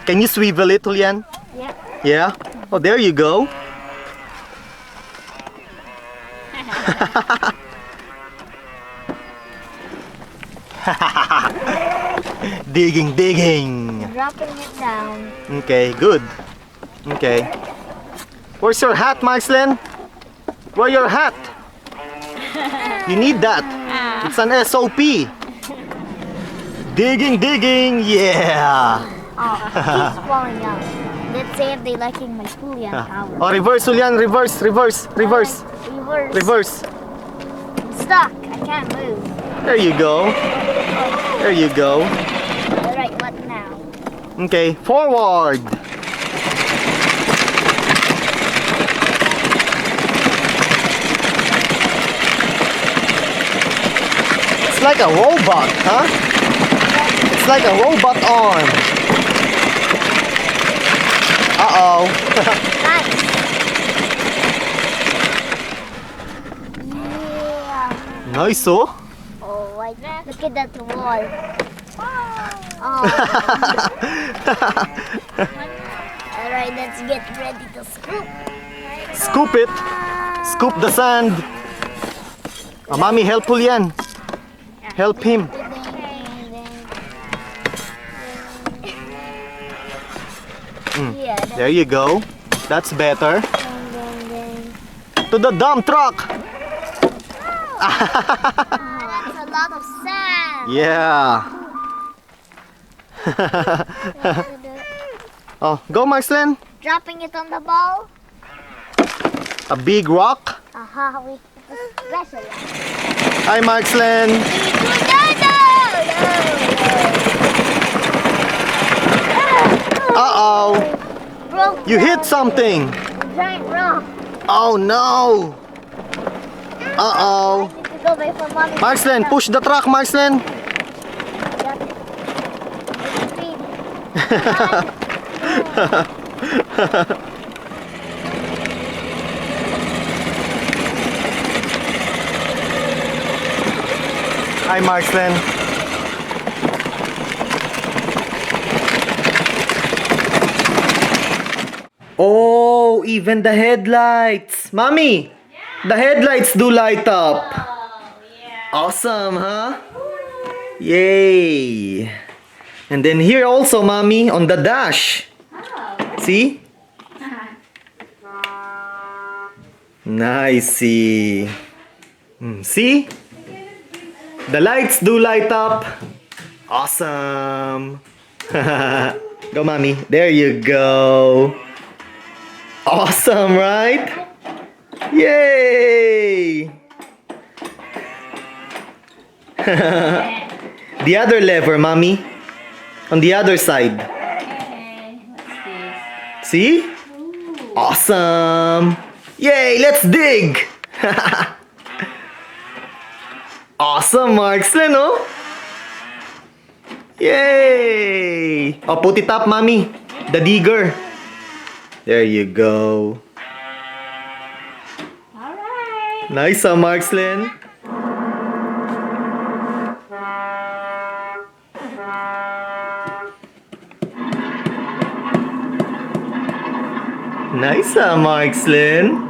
Can you swivel it, Julian? Yeah. Yeah? Oh, there you go. Digging, digging. Dropping it down. Okay, good. Okay. Where's your hat, Marceline? Where's your hat? You need that. It's an SOP. Digging, digging, yeah. Oh, it keeps falling out. Let's say if they liking my Julian power. Oh, reverse, Julian, reverse, reverse, reverse, Reverse. reverse. I'm stuck. I can't move. There you go. There you go. Alright, what now? Okay, forward. It's like a robot, huh? It's like a robot arm. Uh-oh. Nice. Yeah. Nice, oh. Oh, like that. Look at that wall. Oh. Alright, let's get ready to scoop. Scoop it. Scoop the sand. Mommy, help Julian. Help him. Yeah, There you go. That's better. To the dump truck. that's a lot of sand. Yeah. Oh, go Marceline. Dropping it on the ball. A big rock. Aha, we special. Hi Marceline. Uh-oh. Broke You hit something. the giant rock. Oh no. Uh-oh. I need to go back for mommy. Marceline, push the truck, Marceline. Got it. Speed. Hi Marceline. Oh, even the headlights. Mommy, the headlights do light up. Awesome, huh? Yay. And then here also, Mommy, on the dash. See? Nice. See? See? The lights do light up. Awesome. Go, Mommy. There you go. Awesome, right? Yay! The other lever, Mommy. On the other side. Okay, what's this? See? Awesome. Yay, let's dig. Awesome, Marceline, oh. Yay. Oh, put it up, Mommy. The digger. There you go. Alright. Nice, Marceline. Nice, Marceline.